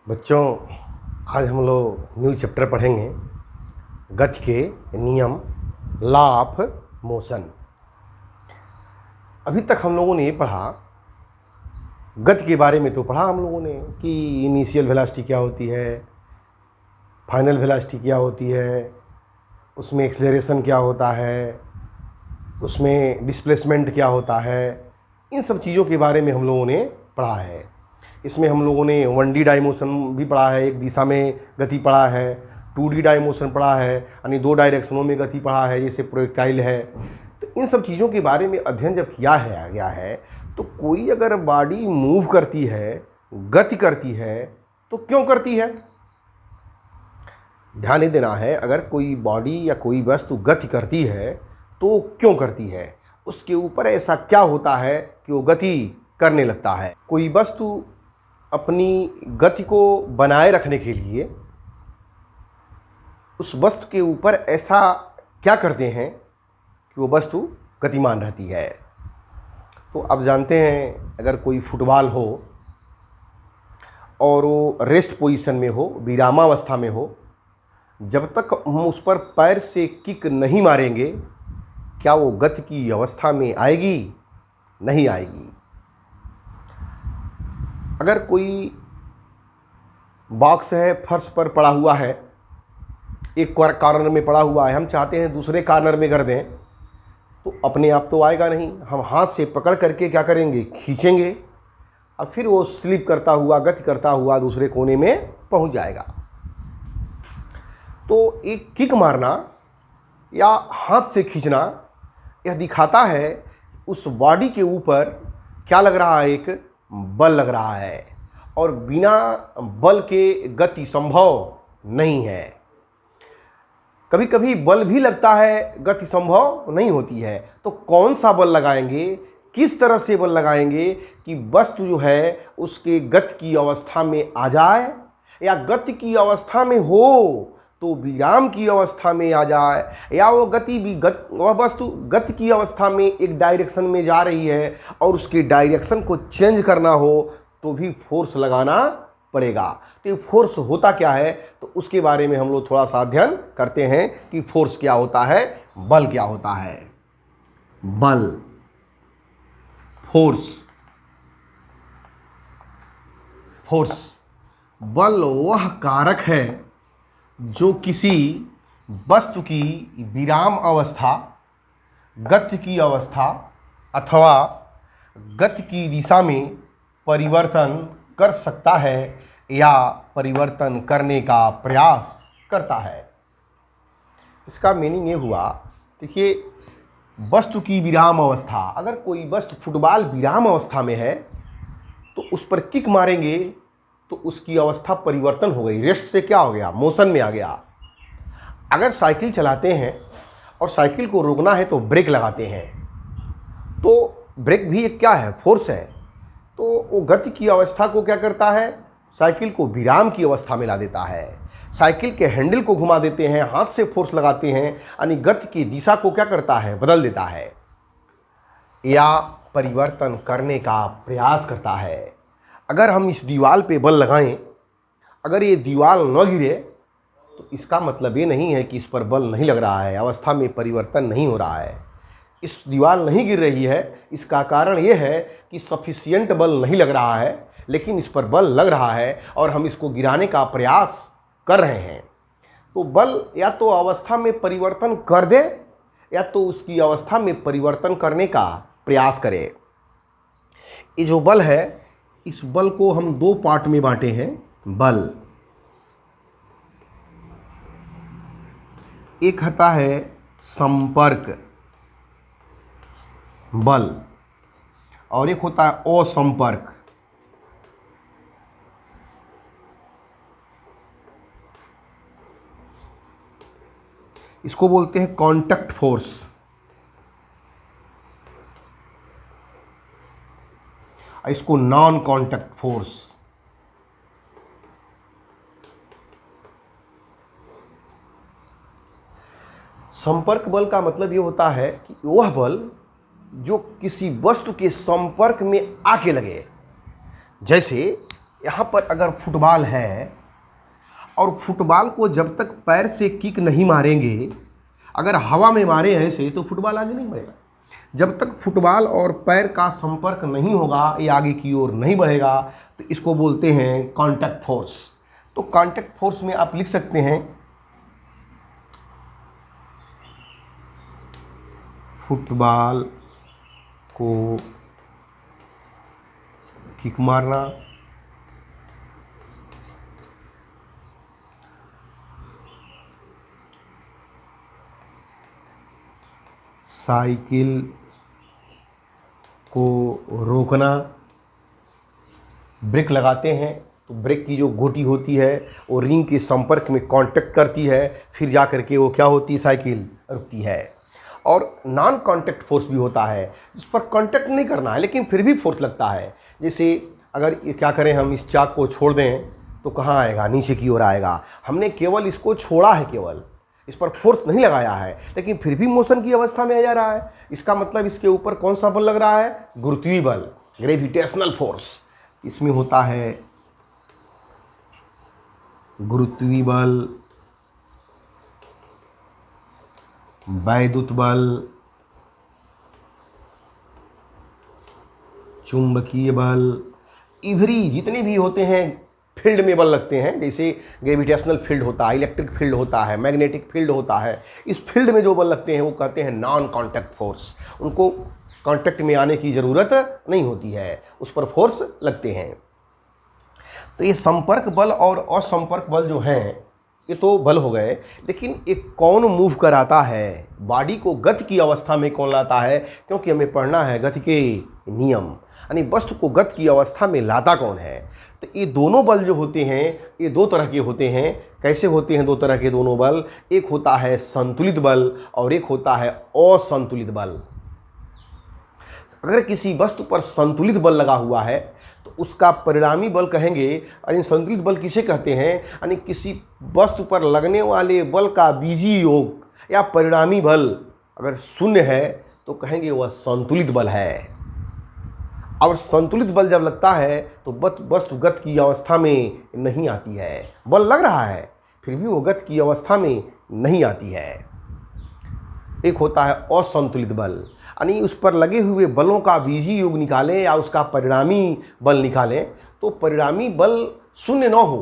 बच्चों, आज हम लोग न्यू चैप्टर पढ़ेंगे गति के नियम, लॉ ऑफ मोशन। अभी तक हम लोगों ने ये पढ़ा, गति के बारे में तो पढ़ा हम लोगों ने कि इनिशियल वेलोसिटी क्या होती है, फाइनल वेलोसिटी क्या होती है, उसमें एक्सेलरेशन क्या होता है, उसमें डिस्प्लेसमेंट क्या होता है। इन सब चीज़ों के बारे में हम लोगों ने पढ़ा है। इसमें हम लोगों ने 1D डायमोशन भी पढ़ा है, एक दिशा में गति पढ़ा है, 2D डायमोशन पढ़ा है, यानी 2 डायरेक्शनों में गति पढ़ा है, जैसे प्रोजेक्टाइल है। तो इन सब चीज़ों के बारे में अध्ययन जब किया गया है तो कोई अगर बॉडी मूव करती है, गति करती है, तो क्यों करती है? ध्यान ही देना है, अगर कोई बॉडी या कोई वस्तु गति करती है तो क्यों करती है, उसके ऊपर ऐसा क्या होता है कि वो गति करने लगता है। कोई वस्तु अपनी गति को बनाए रखने के लिए उस वस्तु के ऊपर ऐसा क्या करते हैं कि वो वस्तु गतिमान रहती है। तो अब जानते हैं, अगर कोई फुटबॉल हो और वो रेस्ट पोजीशन में हो, विरामावस्था में हो, जब तक हम उस पर पैर से किक नहीं मारेंगे, क्या वो गति की अवस्था में आएगी? नहीं आएगी। अगर कोई बॉक्स है, फर्श पर पड़ा हुआ है, एक कॉर्नर में पड़ा हुआ है, हम चाहते हैं दूसरे कॉर्नर में कर दें, तो अपने आप तो आएगा नहीं। हम हाथ से पकड़ करके क्या करेंगे? खींचेंगे, और फिर वो स्लिप करता हुआ, गति करता हुआ दूसरे कोने में पहुंच जाएगा। तो एक किक मारना या हाथ से खींचना यह दिखाता है उस बॉडी के ऊपर क्या लग रहा है? एक बल लग रहा है, और बिना बल के गति संभव नहीं है। कभी कभी बल भी लगता है, गति संभव नहीं होती है। तो कौन सा बल लगाएंगे, किस तरह से बल लगाएंगे कि वस्तु जो है उसके गति की अवस्था में आ जाए, या गति की अवस्था में हो तो विराम की अवस्था में आ जाए, या वो वह वस्तु गति की अवस्था में एक डायरेक्शन में जा रही है और उसके डायरेक्शन को चेंज करना हो तो भी फोर्स लगाना पड़ेगा। तो ये फोर्स होता क्या है, तो उसके बारे में हम लोग थोड़ा सा अध्ययन करते हैं कि फोर्स क्या होता है, बल क्या होता है। बल, फोर्स, बल वह कारक है जो किसी वस्तु की विराम अवस्था, गति की अवस्था अथवा गति की दिशा में परिवर्तन कर सकता है या परिवर्तन करने का प्रयास करता है। इसका मीनिंग ये हुआ, देखिए, वस्तु की विराम अवस्था, अगर कोई वस्तु फुटबॉल विराम अवस्था में है तो उस पर किक मारेंगे तो उसकी अवस्था परिवर्तन हो गई, रेस्ट से क्या हो गया? मोशन में आ गया। अगर साइकिल चलाते हैं और साइकिल को रोकना है तो ब्रेक लगाते हैं, तो ब्रेक भी एक क्या है? फोर्स है। तो वो गति की अवस्था को क्या करता है? साइकिल को विराम की अवस्था में ला देता है। साइकिल के हैंडल को घुमा देते हैं, हाथ से फोर्स लगाते हैं, यानी गति की दिशा को क्या करता है? बदल देता है या परिवर्तन करने का प्रयास करता है। अगर हम इस दीवार पे बल लगाएं, अगर ये दीवार न गिरे तो इसका मतलब ये नहीं है कि इस पर बल नहीं लग रहा है, अवस्था में परिवर्तन नहीं हो रहा है। इस दीवार नहीं गिर रही है, इसका कारण ये है कि सफिशिएंट बल नहीं लग रहा है, लेकिन इस पर बल लग रहा है और हम इसको गिराने का प्रयास कर रहे हैं। तो बल या तो अवस्था में परिवर्तन कर दे या तो उसकी अवस्था में परिवर्तन करने का प्रयास करे। ये जो बल है, इस बल को हम 2 पार्ट में बांटे हैं। बल एक होता है संपर्क बल और एक होता है असंपर्क। इसको बोलते हैं कांटेक्ट फोर्स। इसको नॉन कांटेक्ट फोर्स। संपर्क बल का मतलब ये होता है कि वह बल जो किसी वस्तु के संपर्क में आके लगे। जैसे यहाँ पर अगर फुटबॉल है और फुटबॉल को जब तक पैर से किक नहीं मारेंगे, अगर हवा में मारे ऐसे तो फुटबॉल आगे नहीं बढ़ेगा। जब तक फुटबॉल और पैर का संपर्क नहीं होगा, ये आगे की ओर नहीं बढ़ेगा, तो इसको बोलते हैं कांटेक्ट फोर्स। तो कांटेक्ट फोर्स में आप लिख सकते हैं फुटबॉल को किक मारना, साइकिल को रोकना। ब्रेक लगाते हैं तो ब्रेक की जो गोटी होती है वो रिंग के संपर्क में कांटेक्ट करती है, फिर जा कर के वो क्या होती है, साइकिल रुकती है। और नॉन कांटेक्ट फोर्स भी होता है, जिस पर कांटेक्ट नहीं करना है लेकिन फिर भी फोर्स लगता है। जैसे अगर ये क्या करें, हम इस चाक को छोड़ दें तो कहाँ आएगा, नीचे की ओर आएगा। हमने केवल इसको छोड़ा है, केवल इस पर फोर्स नहीं लगाया है, लेकिन फिर भी मोशन की अवस्था में आ जा रहा है। इसका मतलब इसके ऊपर कौन सा बल लग रहा है, गुरुत्वीय बल, ग्रेविटेशनल फोर्स। इसमें होता है गुरुत्वीय बल, वैद्युत बल, चुंबकीय बल, इवरी जितने भी होते हैं फील्ड में बल लगते हैं। जैसे ग्रेविटेशनल फील्ड होता है, इलेक्ट्रिक फील्ड होता है, मैग्नेटिक फील्ड होता है। इस फील्ड में जो बल लगते हैं वो कहते हैं नॉन कांटेक्ट फोर्स। उनको कांटेक्ट में आने की ज़रूरत नहीं होती है, उस पर फोर्स लगते हैं। तो ये संपर्क बल और असंपर्क बल जो हैं ये तो बल हो गए, लेकिन एक कौन मूव कराता है, बॉडी को गति की अवस्था में कौन लाता है, क्योंकि हमें पढ़ना है गति के नियम, यानी वस्तु को गति की अवस्था में लाता कौन है। तो ये दोनों बल जो होते हैं ये दो तरह के होते हैं। कैसे होते हैं दो तरह के दोनों बल, एक होता है संतुलित बल और एक होता है असंतुलित बल। अगर किसी वस्तु पर संतुलित बल लगा हुआ है तो उसका परिणामी बल कहेंगे। यानी संतुलित बल किसे कहते हैं, यानी किसी वस्तु पर लगने वाले बल का बीजीय योग या परिणामी बल अगर शून्य है तो कहेंगे वह संतुलित बल है। और संतुलित बल जब लगता है तो वस्तु गति की अवस्था में नहीं आती है। बल लग रहा है फिर भी वो गति की अवस्था में नहीं आती है। एक होता है असंतुलित बल, यानी उस पर लगे हुए बलों का बीजीय योग निकालें या उसका परिणामी बल निकालें तो परिणामी बल शून्य न हो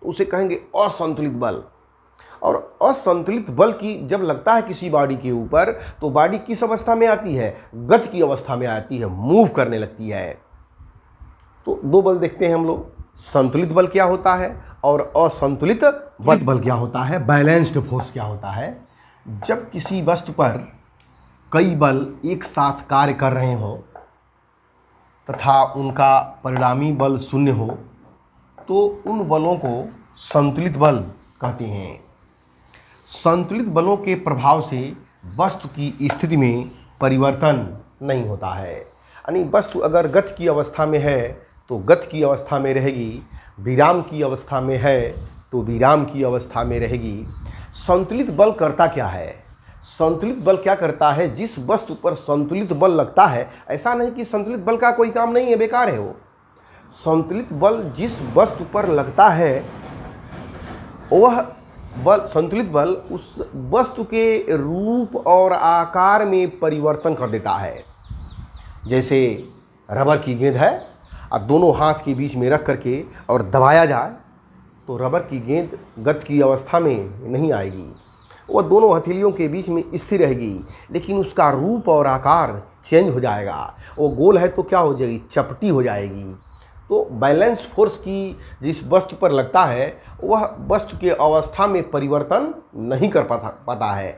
तो उसे कहेंगे असंतुलित बल। और असंतुलित बल की जब लगता है किसी बॉडी के ऊपर तो बॉडी किस अवस्था में आती है, गति की अवस्था में आती है, मूव करने लगती है। तो दो बल देखते हैं हम लोग, संतुलित बल क्या होता है और असंतुलित बल क्या होता है, बैलेंस्ड फोर्स क्या होता है। जब किसी वस्तु पर कई बल एक साथ कार्य कर रहे हों तथा उनका परिणामी बल शून्य हो तो उन बलों को संतुलित बल कहते हैं। संतुलित बलों के प्रभाव से वस्तु की स्थिति में परिवर्तन नहीं होता है। यानी वस्तु अगर गति की अवस्था में है तो गति की अवस्था में रहेगी, विराम की अवस्था में है तो विराम की अवस्था में रहेगी। संतुलित बल करता क्या है, संतुलित बल क्या करता है, जिस वस्तु पर संतुलित बल लगता है, ऐसा नहीं कि संतुलित बल का कोई काम नहीं है, बेकार है वो। संतुलित बल जिस वस्तु पर लगता है वह बल, संतुलित बल उस वस्तु के रूप और आकार में परिवर्तन कर देता है। जैसे रबर की गेंद है और दोनों हाथ के बीच में रख करके और दबाया जाए तो रबर की गेंद गति की अवस्था में नहीं आएगी, वह दोनों हथेलियों के बीच में स्थिर रहेगी, लेकिन उसका रूप और आकार चेंज हो जाएगा। वो गोल है तो क्या हो जाएगी, चपटी हो जाएगी। तो बैलेंस फोर्स की जिस वस्तु पर लगता है वह वस्तु के अवस्था में परिवर्तन नहीं कर पाता है,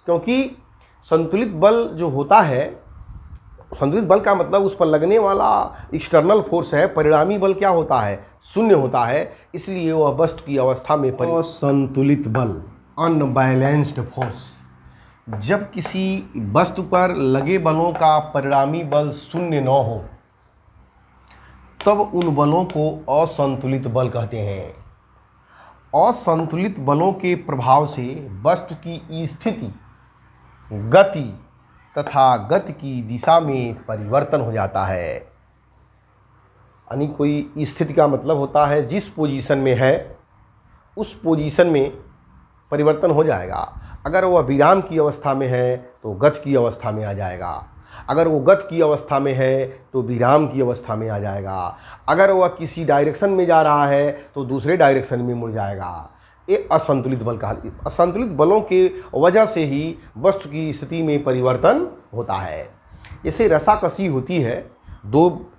क्योंकि संतुलित बल जो होता है, संतुलित बल का मतलब उस पर लगने वाला एक्सटर्नल फोर्स है, परिणामी बल क्या होता है, शून्य होता है, इसलिए वह वस्तु की अवस्था में संतुलित बल, अनबैलेंस्ड फोर्स। जब किसी वस्तु पर लगे बलों का परिणामी बल शून्य न हो तब उन बलों को असंतुलित बल कहते हैं। असंतुलित बलों के प्रभाव से वस्तु की स्थिति, गति तथा गति की दिशा में परिवर्तन हो जाता है। यानी कोई स्थिति का मतलब होता है जिस पोजीशन में है उस पोजीशन में परिवर्तन हो जाएगा। अगर वह विराम की अवस्था में है तो गति की अवस्था में आ जाएगा, अगर वो गति की अवस्था में है तो विराम की अवस्था में आ जाएगा, अगर वह किसी डायरेक्शन में जा रहा है तो दूसरे डायरेक्शन में मुड़ जाएगा। ये असंतुलित बल का, असंतुलित बलों के वजह से ही वस्तु की स्थिति में परिवर्तन होता है। जैसे रसाकसी होती है, दो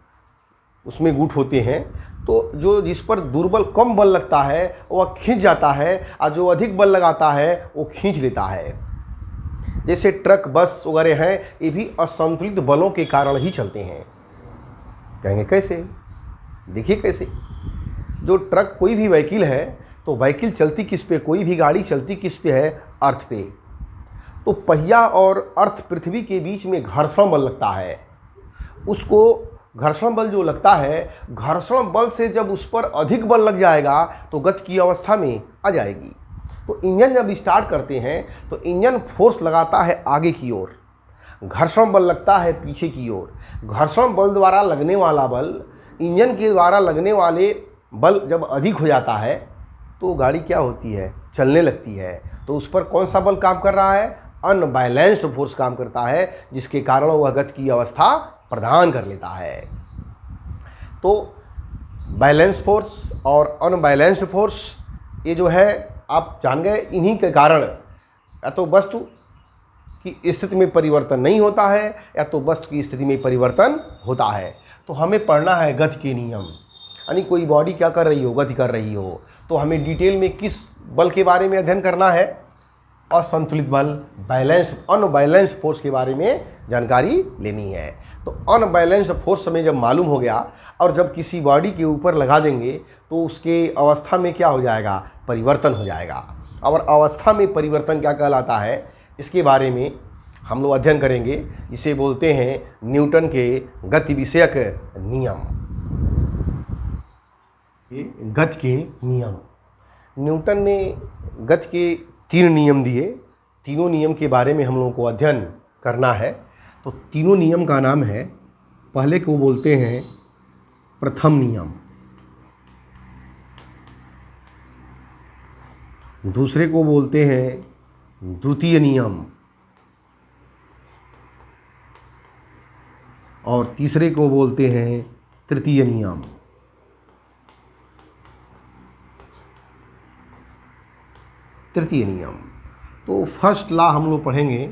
उसमें गुट होते हैं, तो जो जिस पर दुर्बल कम बल लगता है वह खींच जाता है और जो अधिक बल लगाता है वो खींच लेता है। जैसे ट्रक बस वगैरह हैं, ये भी असंतुलित बलों के कारण ही चलते हैं। कहेंगे कैसे? देखिए कैसे। जो ट्रक कोई भी व्हीकल है तो व्हीकल चलती किस पे, कोई भी गाड़ी चलती किस पे है? अर्थ पे। तो पहिया और अर्थ पृथ्वी के बीच में घर्षण बल लगता है। उसको घर्षण बल जो लगता है, घर्षण बल से जब उस पर अधिक बल लग जाएगा तो गति की अवस्था में आ जाएगी। तो इंजन जब स्टार्ट करते हैं तो इंजन फोर्स लगाता है आगे की ओर, घर्षण बल लगता है पीछे की ओर। घर्षण बल द्वारा लगने वाला बल, इंजन के द्वारा लगने वाले बल जब अधिक हो जाता है तो गाड़ी क्या होती है? चलने लगती है। तो उस पर कौन सा बल काम कर रहा है? अनबैलेंस्ड फोर्स काम करता है, जिसके कारण वह गति की अवस्था प्रदान कर लेता है। तो बैलेंस फोर्स और अनबैलेंस्ड फोर्स, ये जो है आप जान गए, इन्हीं के कारण या तो वस्तु की स्थिति में परिवर्तन नहीं होता है या तो वस्तु की स्थिति में परिवर्तन होता है। तो हमें पढ़ना है गति के नियम, यानी कोई बॉडी क्या कर रही हो? गति कर रही हो, तो हमें डिटेल में किस बल के बारे में अध्ययन करना है? असंतुलित बल, बैलेंस्ड, अनबैलेंस्ड फोर्स के बारे में जानकारी लेनी है। तो अनबैलेंस्ड फोर्स हमें जब मालूम हो गया और जब किसी बॉडी के ऊपर लगा देंगे तो उसके अवस्था में क्या हो जाएगा? परिवर्तन हो जाएगा। और अवस्था में परिवर्तन क्या कहलाता है, इसके बारे में हम लोग अध्ययन करेंगे। इसे बोलते हैं न्यूटन के गति विषयक नियम। गति के नियम, न्यूटन ने गति के 3 नियम दिए। तीनों नियम के बारे में हम लोगों को अध्ययन करना है। तो तीनों नियम का नाम है, पहले को बोलते हैं प्रथम नियम, दूसरे को बोलते हैं द्वितीय नियम और तीसरे को बोलते हैं तृतीय नियम। तृतीय नियम, तो फर्स्ट लॉ हम लोग पढ़ेंगे।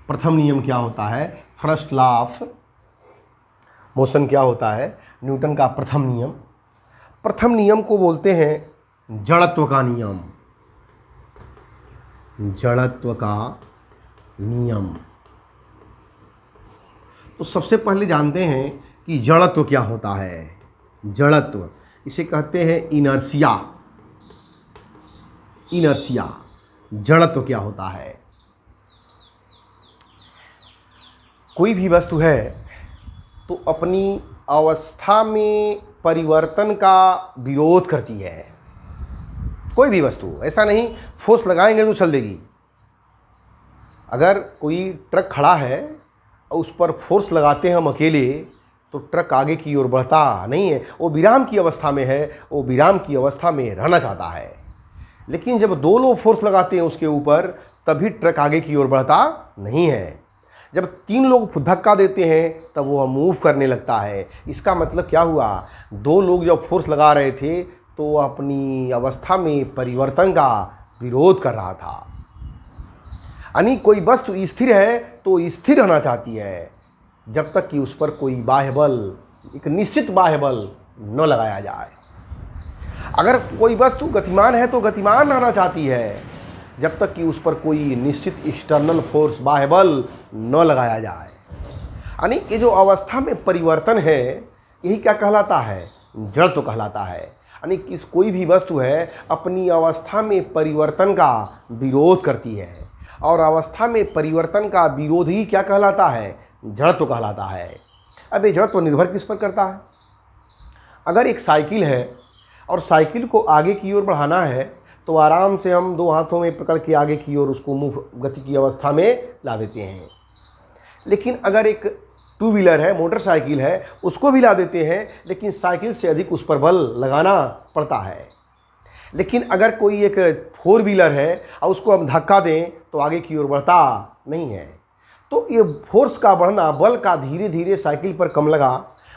प्रथम नियम क्या होता है? फर्स्ट लॉ ऑफ मोशन क्या होता है? न्यूटन का प्रथम नियम। प्रथम नियम को बोलते हैं जड़त्व का नियम। जड़त्व का नियम। तो सबसे पहले जानते हैं कि जड़त्व क्या होता है। जड़त्व, इसे कहते हैं इनर्शिया। इनर्शिया, जड़त्व क्या होता है? कोई भी वस्तु है तो अपनी अवस्था में परिवर्तन का विरोध करती है। कोई भी वस्तु, ऐसा नहीं फोर्स लगाएंगे तो चल देगी। अगर कोई ट्रक खड़ा है और उस पर फोर्स लगाते हैं हम अकेले तो ट्रक आगे की ओर बढ़ता नहीं है। वो विराम की अवस्था में है, वो विराम की अवस्था में रहना चाहता है। लेकिन जब 2 लोग फोर्स लगाते हैं उसके ऊपर तभी ट्रक आगे की ओर बढ़ता नहीं है। जब 3 लोग धक्का देते हैं तब वो मूव करने लगता है। इसका मतलब क्या हुआ? 2 लोग जब फोर्स लगा रहे थे तो अपनी अवस्था में परिवर्तन का विरोध कर रहा था। यानी कोई वस्तु स्थिर है तो स्थिर रहना चाहती है जब तक कि उस पर कोई बाह्य बल, एक निश्चित बाह्य बल न लगाया जाए। अगर कोई वस्तु गतिमान है तो गतिमान रहना चाहती है जब तक कि उस पर कोई निश्चित एक्सटर्नल फोर्स, बाह्य बल न लगाया जाए। यानी ये जो अवस्था में परिवर्तन है यही क्या कहलाता है? जड़त्व कहलाता है। यानी किस कोई भी वस्तु है अपनी अवस्था में परिवर्तन का विरोध करती है और अवस्था में परिवर्तन का विरोध ही क्या कहलाता है? जड़त्व कहलाता है। अब ये जड़त्व निर्भर किस पर करता है? अगर एक साइकिल है और साइकिल को आगे की ओर बढ़ाना है तो आराम से हम 2 हाथों में पकड़ के आगे की ओर उसको मूव, गति की अवस्था में ला देते हैं। लेकिन अगर एक टू व्हीलर है, मोटरसाइकिल है, उसको भी ला देते हैं, लेकिन साइकिल से अधिक उस पर बल लगाना पड़ता है। लेकिन अगर कोई एक फोर व्हीलर है और उसको हम धक्का दें तो आगे की ओर बढ़ता नहीं है। तो ये फोर्स का बढ़ना, बल का धीरे धीरे साइकिल पर कम लगा,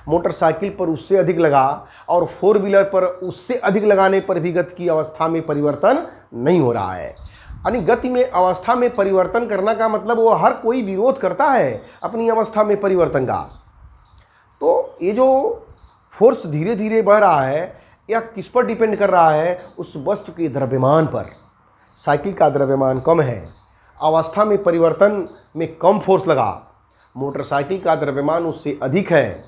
मोटरसाइकिल पर उससे अधिक लगा, और फोर व्हीलर पर उससे अधिक लगाने पर भी गति की अवस्था में परिवर्तन नहीं हो रहा है। यानी गति में अवस्था में परिवर्तन करना का मतलब वो हर कोई विरोध करता है अपनी अवस्था में परिवर्तन का। तो ये जो फोर्स धीरे धीरे बढ़ रहा है, यह किस पर डिपेंड कर रहा है? उस वस्तु के द्रव्यमान पर। साइकिल का द्रव्यमान कम है, अवस्था में परिवर्तन में कम फोर्स लगा। मोटरसाइकिल का द्रव्यमान उससे अधिक है,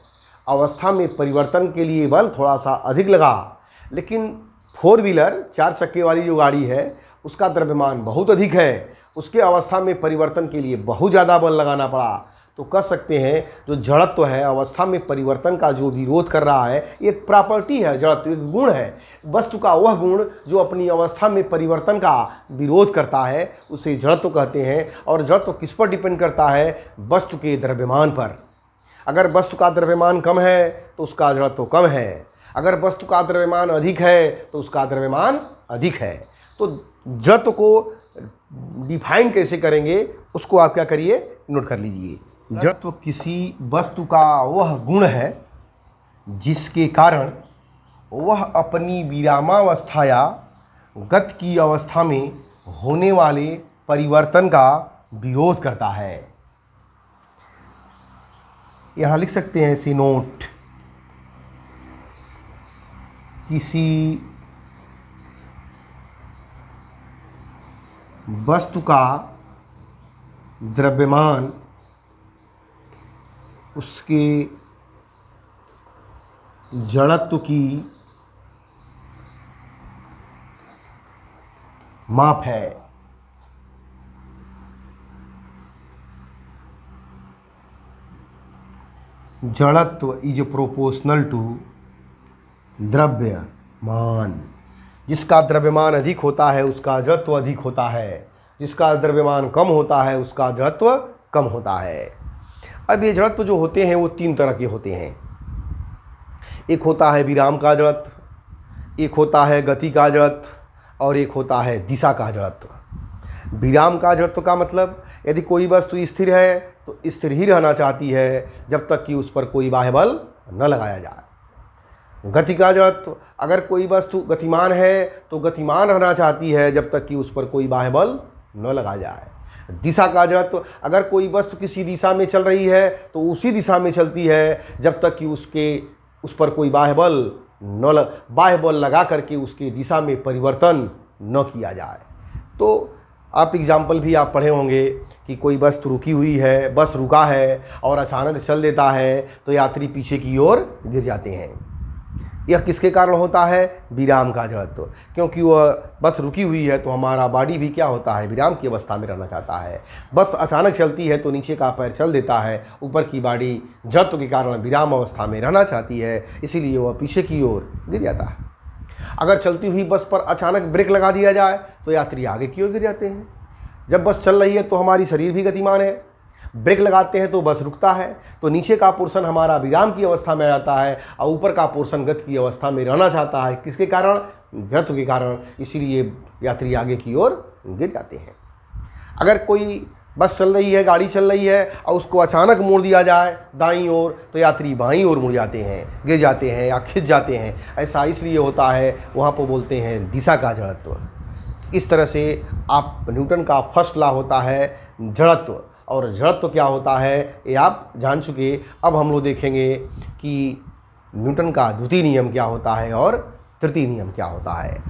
अवस्था में परिवर्तन के लिए बल थोड़ा सा अधिक लगा। लेकिन फोर व्हीलर, 4 चक्के वाली जो गाड़ी है, उसका द्रव्यमान बहुत अधिक है, उसके अवस्था में परिवर्तन के लिए बहुत ज़्यादा बल लगाना पड़ा। तो कह सकते हैं जो जड़त्व है, अवस्था में परिवर्तन का जो विरोध कर रहा है, एक प्रॉपर्टी है, जड़त्व एक गुण है। वस्तु का वह गुण जो अपनी अवस्था में परिवर्तन का विरोध करता है, उसे जड़त्व कहते हैं। और जड़त्व किस पर डिपेंड करता है? वस्तु के द्रव्यमान पर। अगर वस्तु का द्रव्यमान कम है तो उसका जड़त्व कम है, अगर वस्तु का द्रव्यमान अधिक है तो उसका द्रव्यमान अधिक है। तो जड़त्व को डिफाइन कैसे करेंगे, उसको आप क्या करिए, नोट कर लीजिए। जड़त्व किसी वस्तु का वह गुण है जिसके कारण वह अपनी विरामावस्था या गति की अवस्था में होने वाले परिवर्तन का विरोध करता है। यहाँ लिख सकते हैं ऐसे नोट, किसी वस्तु का द्रव्यमान उसके जड़त्व की माप है। जड़त्व इज प्रोपोर्शनल टू द्रव्यमान। जिसका द्रव्यमान अधिक होता है उसका जड़त्व अधिक होता है, जिसका द्रव्यमान कम होता है उसका जड़त्व कम होता है। अब ये जड़त्व जो होते हैं वो 3 तरह के होते हैं। एक होता है विराम का जड़त्व, एक होता है गति का जड़त्व, और एक होता है दिशा का जड़त्व। विराम का जड़त्व का मतलब यदि कोई वस्तु स्थिर है तो स्थिर ही रहना चाहती है जब तक कि उस पर कोई बाह्य बल न लगाया जाए। गति का जड़त्व, अगर कोई वस्तु गतिमान है तो गतिमान रहना चाहती है जब तक कि उस पर कोई बाह्य बल न लगाया जाए। दिशा का जड़त्व, अगर कोई वस्तु किसी दिशा में चल रही है तो उसी दिशा में चलती है जब तक कि उस पर कोई बाह्य बल लगा करके उसके दिशा में परिवर्तन न किया जाए। तो आप एग्जाम्पल भी आप पढ़े होंगे कि कोई वस्तु रुकी हुई है, बस रुका है और अचानक चल देता है तो यात्री पीछे की ओर गिर जाते हैं। यह किसके कारण होता है? विराम का जड़त्व। क्योंकि वह बस रुकी हुई है तो हमारा बॉडी भी क्या होता है? विराम की अवस्था में रहना चाहता है। बस अचानक चलती है तो नीचे का पैर चल देता है, ऊपर की बॉडी जड़त्व के कारण विराम अवस्था में रहना चाहती है, इसीलिए वह पीछे की ओर गिर जाता है। अगर चलती हुई बस पर अचानक ब्रेक लगा दिया जाए तो यात्री आगे की ओर गिर जाते हैं। जब बस चल रही है तो हमारी शरीर भी गतिमान है, ब्रेक लगाते हैं तो बस रुकता है, तो नीचे का पोर्शन हमारा विराम की अवस्था में आता है और ऊपर का पोर्शन गति की अवस्था में रहना चाहता है। किसके कारण? जड़त्व के कारण। इसीलिए यात्री आगे की ओर गिर जाते हैं। अगर कोई बस चल रही है, गाड़ी चल रही है और उसको अचानक मोड़ दिया जाए दाईं ओर तो यात्री बाईं ओर मुड़ जाते हैं, गिर जाते हैं या खिंच जाते हैं। ऐसा इसलिए होता है, वहाँ पर बोलते हैं दिशा का जड़त्व। इस तरह से आप न्यूटन का फर्स्ट लॉ होता है जड़त्व, और जड़त्व क्या होता है ये आप जान चुके। अब हम लोग देखेंगे कि न्यूटन का द्वितीय नियम क्या होता है और तृतीय नियम क्या होता है।